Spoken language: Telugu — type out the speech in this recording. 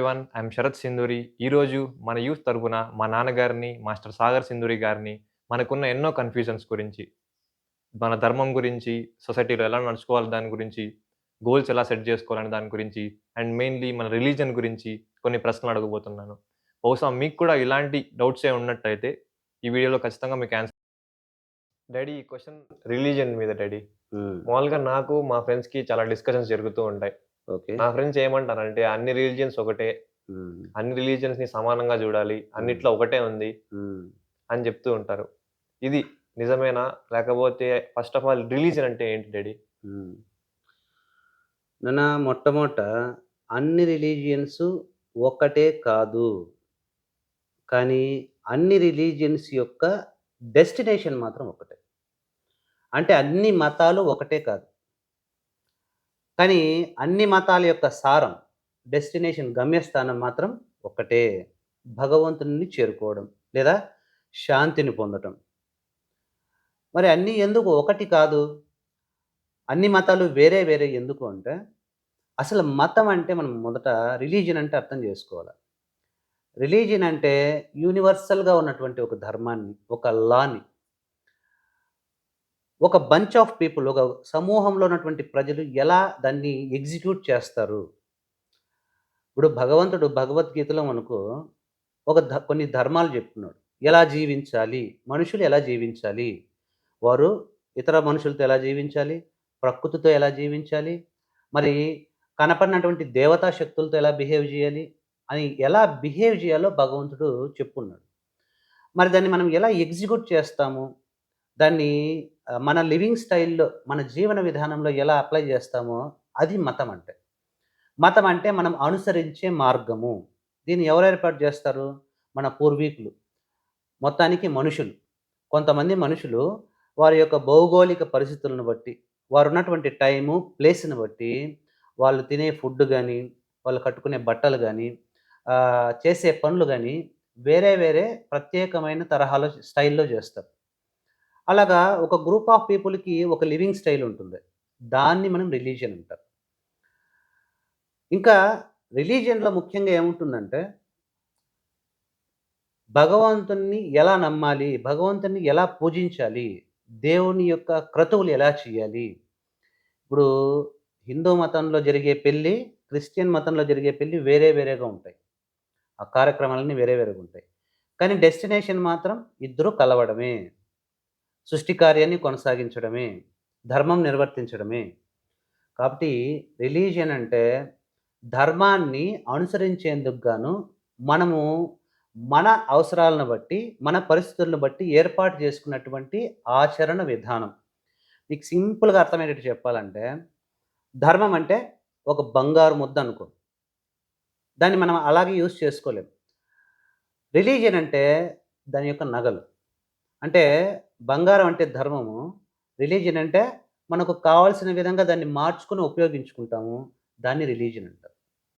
ఎవ్రీవన్. ఐయామ్ శరత్ సింధూరి. ఈరోజు మన యూత్ తరపున మా నాన్నగారిని, మాస్టర్ సాగర్ సింధూరి గారిని మనకున్న ఎన్నో కన్‌ఫ్యూజన్స్ గురించి, మన ధర్మం గురించి, సొసైటీలో ఎలా నడుచుకోవాలి దాని గురించి, గోల్స్ ఎలా సెట్ జేసుకోవాలనే దాని గురించి, అండ్ మెయిన్‌లీ మన రిలిజియన్ గురించి కొన్ని ప్రశ్నలు అడగబోతున్నాను. బహుశా మీకు కూడా ఇలాంటి డౌట్సే ఉన్నట్టయితే ఈ వీడియోలో ఖచ్చితంగా మీకు డ్యాడీ ఈ క్వెషన్ రిలిజియన్ మీద డ్యాడీ. హ్మ్. మామూలుగా నాకు, మా ఫ్రెండ్స్‌కి చాలా డిస్కషన్స్ జరుగుతూ ఉంటాయి. ఓకే. నా ఫ్రెండ్స్ ఏమంటారంటే అన్ని రిలిజియన్స్ ఒకటే. హ్మ్. అన్ని రిలీజియన్స్‌ని సమానంగా జూడాలి. హ్మ్. అన్నిట్లో ఒకటే ఉంది హ్మ్. అని జెప్తూ ఉంటారు. ఇది నిజమేనా? లేకపోతే ఫస్ట్ ఆఫ్ ఆల్ రిలీజియన్ అంటే ఏంటి డ్యాడీ? హ్మ్. మొట్టమొదట అన్ని రిలీజియన్స్ ఒక్కటే కాదు. కానీ అన్ని రిలీజియన్స్ యొక్క డెస్టినేషన్ మాత్రం ఒకటే. అంటే అన్ని మతాలు ఒకటే కాదు. కానీ అన్ని మతాల యొక్క సారం, డెస్టినేషన్ గమ్యస్థానం మాత్రం ఒక్కటే. భగవంతుడిని చేరుకోవడం లేదా శాంతిని పొందటం. మరి అన్నీ ఎందుకు ఒకటి కాదు? అన్ని మతాలు వేరే వేరే ఎందుకు అంటే, అసలు మతం అంటే మనం మొదట రిలీజియన్ అంటే అర్థం చేసుకోవాలి. రిలీజియన్ అంటే యూనివర్సల్‌గా ఉన్నటువంటి ఒక ధర్మాన్ని, ఒక లాని, ఒక బంచ్ ఆఫ్ పీపుల్, ఒక సమూహంలో ఉన్నటువంటి ప్రజలు ఎలా దాన్ని ఎగ్జిక్యూట్ చేస్తారు. ఇప్పుడు భగవంతుడు భగవద్గీతలో మనకు కొన్ని ధర్మాలు చెప్తున్నాడు. ఎలా జీవించాలి? మనుషులు ఎలా జీవించాలి? వారు ఇతర మనుషులతో ఎలా జీవించాలి? ప్రకృతితో ఎలా జీవించాలి? మరి కనపడినటువంటి దేవతా శక్తులతో ఎలా బిహేవ్ జేయాలి? అని ఎలా బిహేవ్ జేయాలో భగవంతుడు చెప్పున్నాడు. మరి దాన్ని మనం ఎలా ఎగ్జిక్యూట్ చేస్తాము? దాన్ని మన లివింగ్ స్టైల్‌లో, మన జీవన విధానంలో ఎలా అప్లై జేస్తామో అది మతం అంటే. మతం అంటే మనం అనుసరించే మార్గము. దీన్ని ఎవరు ఏర్పాటు జేస్తారు? మన పూర్వీకులు. మొత్తానికి మనుషులు. కొంతమంది మనుషులు వారి యొక్క భౌగోళిక పరిస్థితులను బట్టి, వారున్నటువంటి టైము, ప్లేస్‌ని బట్టి వాళ్ళు తినే ఫుడ్ గాని, వాళ్ళు కట్టుకునే బట్టలు గాని, చేసే పనులు గాని వేరే వేరే ప్రత్యేకమైన తరహాలో స్టైల్‌లో జేస్తారు. అలాగా ఒక గ్రూప్ ఆఫ్ పీపుల్‌కి ఒక లివింగ్ స్టైల్ ఉంటుంది. దాన్ని మనం రిలీజియన్ అంటాం. ఇంకా రిలీజియన్‌లో ముఖ్యంగా ఏముంటుందంటే భగవంతుడిని ఎలా నమ్మాలి? భగవంతుడిని ఎలా పూజించాలి? దేవుని యొక్క క్రతువులు ఎలా చేయాలి? ఇప్పుడు హిందూ మతంలో జరిగే పెళ్లి, క్రిస్టియన్ మతంలో జరిగే పెళ్లి వేరే వేరేగా ఉంటాయి. ఆ కార్యక్రమాలన్నీ వేరే వేరేగా ఉంటాయి. కానీ డెస్టినేషన్ మాత్రం ఇద్దరు కలవడమే. సృష్టి కార్యాన్ని కొనసాగించడమే. ధర్మం నిర్వర్తించడమే. కాబట్టి రిలీజియన్ అంటే ధర్మాన్ని అనుసరించేందుకు గాను మనము మన అవసరాలను బట్టి, మన పరిస్థితులను బట్టి ఏర్పాటు చేసుకున్నటువంటి ఆచరణ విధానం. మీకు సింపుల్‌గా అర్థమయ్యేటట్టు చెప్పాలంటే, ధర్మం అంటే ఒక బంగారు ముద్ద అనుకో. దాన్ని మనం అలాగే యూజ్ చేసుకోలేం. రిలీజియన్ అంటే దాని యొక్క నగలు. అంటే బంగారం అంటే ధర్మము. రిలీజియన్ అంటే మనకు కావాల్సిన విధంగా దాన్ని మార్చుకొని ఉపయోగించుకుంటాము. దాన్ని రిలీజియన్ అంటారు.